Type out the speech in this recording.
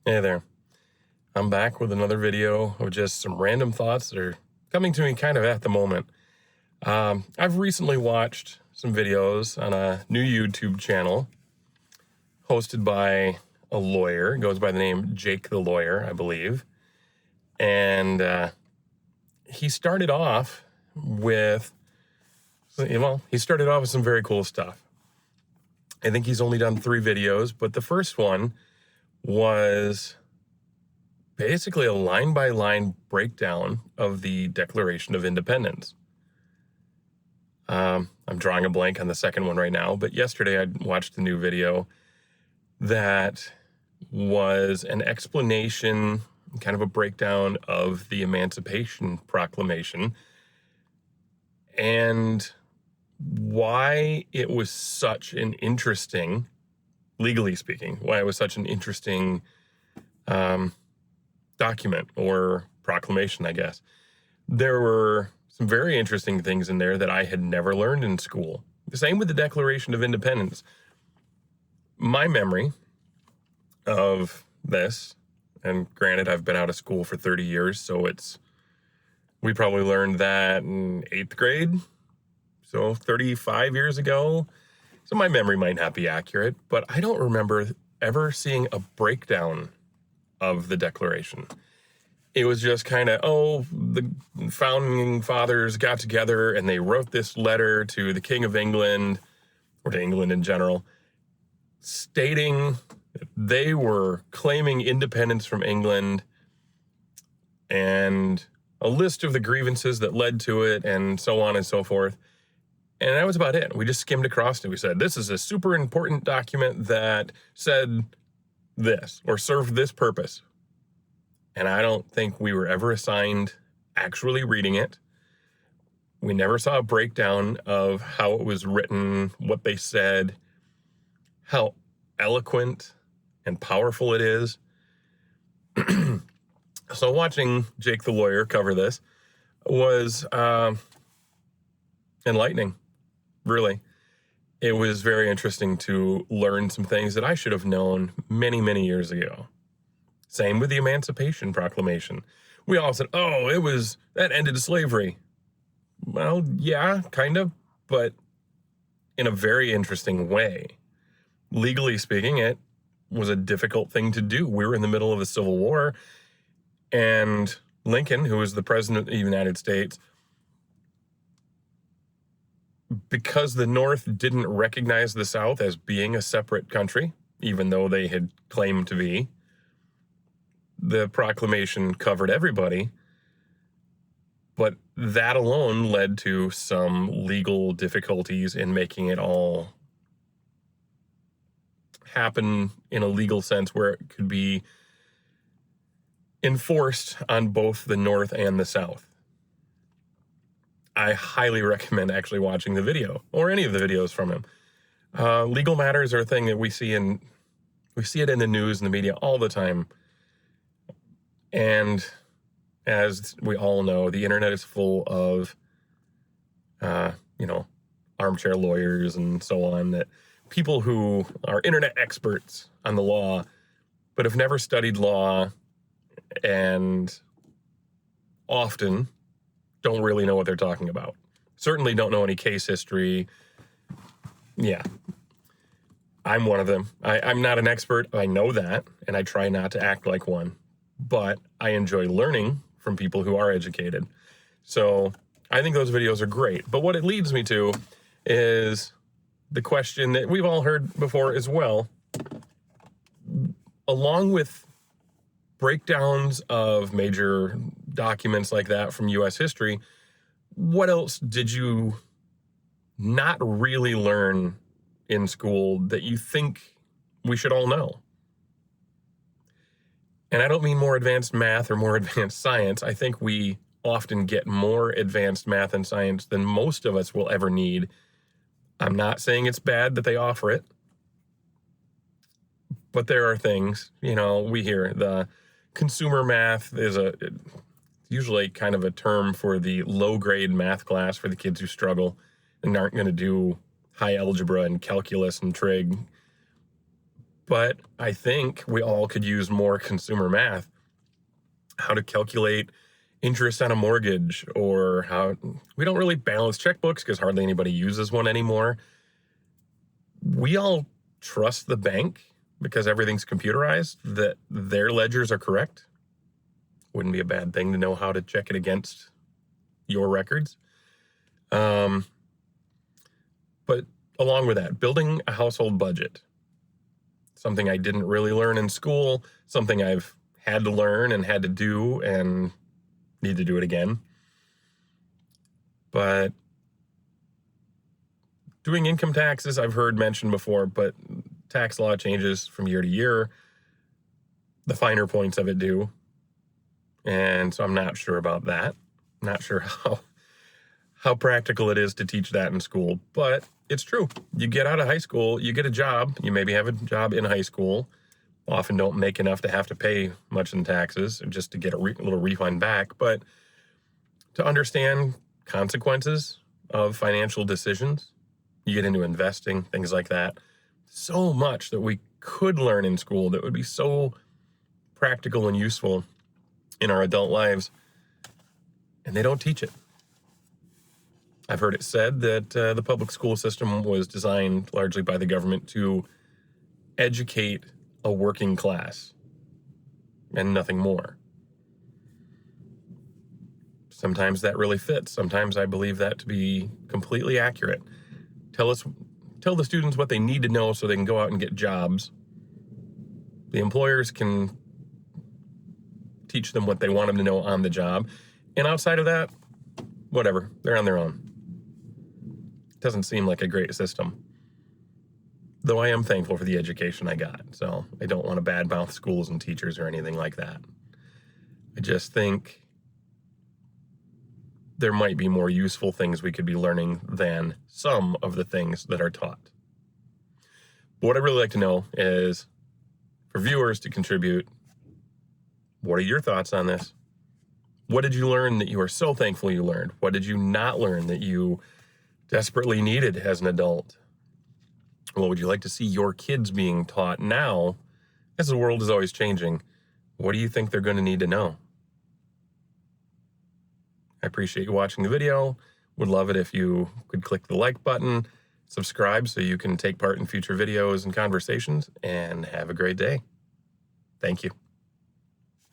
Hey there. I'm back with another video of just some random thoughts that are coming to me kind of at the moment. I've recently watched some videos on a new YouTube channel hosted by a lawyer. It goes by the name Jake the Lawyer, I believe. And he started off with, some very cool stuff. I think he's only done 3 videos, but the first one was basically a line-by-line breakdown of the Declaration of Independence. I'm drawing a blank on the second one right now, but yesterday I watched a new video that was an explanation, kind of a breakdown of the Emancipation Proclamation and why it was such an interesting, legally speaking, why it was such an interesting document or proclamation, I guess. There were some very interesting things in there that I had never learned in school. The same with the Declaration of Independence. My memory of this, and granted, I've been out of school for 30 years, so we probably learned that in 8th grade, so 35 years ago. So my memory might not be accurate, but I don't remember ever seeing a breakdown of the Declaration. It was just kind of, the founding fathers got together and they wrote this letter to the King of England, or to England in general, stating that they were claiming independence from England and a list of the grievances that led to it and so on and so forth. And that was about it. We just skimmed across it. We said, this is a super important document that said this or served this purpose. And I don't think we were ever assigned actually reading it. We never saw a breakdown of how it was written, what they said, how eloquent and powerful it is. So watching Jake the Lawyer cover this was enlightening, really. It was very interesting to learn some things that I should have known many, many years ago. Same with the Emancipation Proclamation. We all said, that ended slavery. Well, yeah, kind of, but in a very interesting way. Legally speaking, it was a difficult thing to do. We were in the middle of a civil war, and Lincoln, who was the president of the United States, because the North didn't recognize the South as being a separate country, even though they had claimed to be, the proclamation covered everybody, but that alone led to some legal difficulties in making it all happen in a legal sense where it could be enforced on both the North and the South. I highly recommend actually watching the video or any of the videos from him. Legal matters are a thing that we see it in the news and the media all the time. And as we all know, the internet is full of, armchair lawyers and so on, that people who are internet experts on the law, but have never studied law and often don't really know what they're talking about. Certainly don't know any case history. Yeah. I'm one of them. I'm not an expert. I know that, and I try not to act like one. But I enjoy learning from people who are educated. So I think those videos are great. But what it leads me to is the question that we've all heard before as well. Along with breakdowns of major documents like that from U.S. history, what else did you not really learn in school that you think we should all know? And I don't mean more advanced math or more advanced science. I think we often get more advanced math and science than most of us will ever need. I'm not saying it's bad that they offer it, but there are things, we hear the consumer math is usually kind of a term for the low-grade math class for the kids who struggle and aren't going to do high algebra and calculus and trig. But I think we all could use more consumer math, how to calculate interest on a mortgage, or how we don't really balance checkbooks because hardly anybody uses one anymore. We all trust the bank because everything's computerized, that their ledgers are correct. Wouldn't be a bad thing to know how to check it against your records. But along with that, building a household budget, something I didn't really learn in school, something I've had to learn and had to do and need to do it again. But doing income taxes, I've heard mentioned before, but tax law changes from year to year. The finer points of it do. And so I'm not sure about that. Not sure how practical it is to teach that in school, but it's true. You get out of high school, you get a job, you maybe have a job in high school, often don't make enough to have to pay much in taxes just to get a little refund back, but to understand consequences of financial decisions, you get into investing, things like that. So much that we could learn in school that would be so practical and useful in our adult lives, and they don't teach it. I've heard it said that the public school system was designed largely by the government to educate a working class and nothing more. Sometimes that really fits. Sometimes I believe that to be completely accurate. Tell the students what they need to know so they can go out and get jobs. The employers can teach them what they want them to know on the job. And outside of that, whatever, they're on their own. Doesn't seem like a great system. Though I am thankful for the education I got, so I don't want to badmouth schools and teachers or anything like that. I just think there might be more useful things we could be learning than some of the things that are taught. But what I'd really like to know is for viewers to contribute, what are your thoughts on this? What did you learn that you are so thankful you learned? What did you not learn that you desperately needed as an adult? What would you like to see your kids being taught now as the world is always changing? What do you think they're going to need to know? I appreciate you watching the video. Would love it if you could click the like button, subscribe so you can take part in future videos and conversations, and have a great day. Thank you.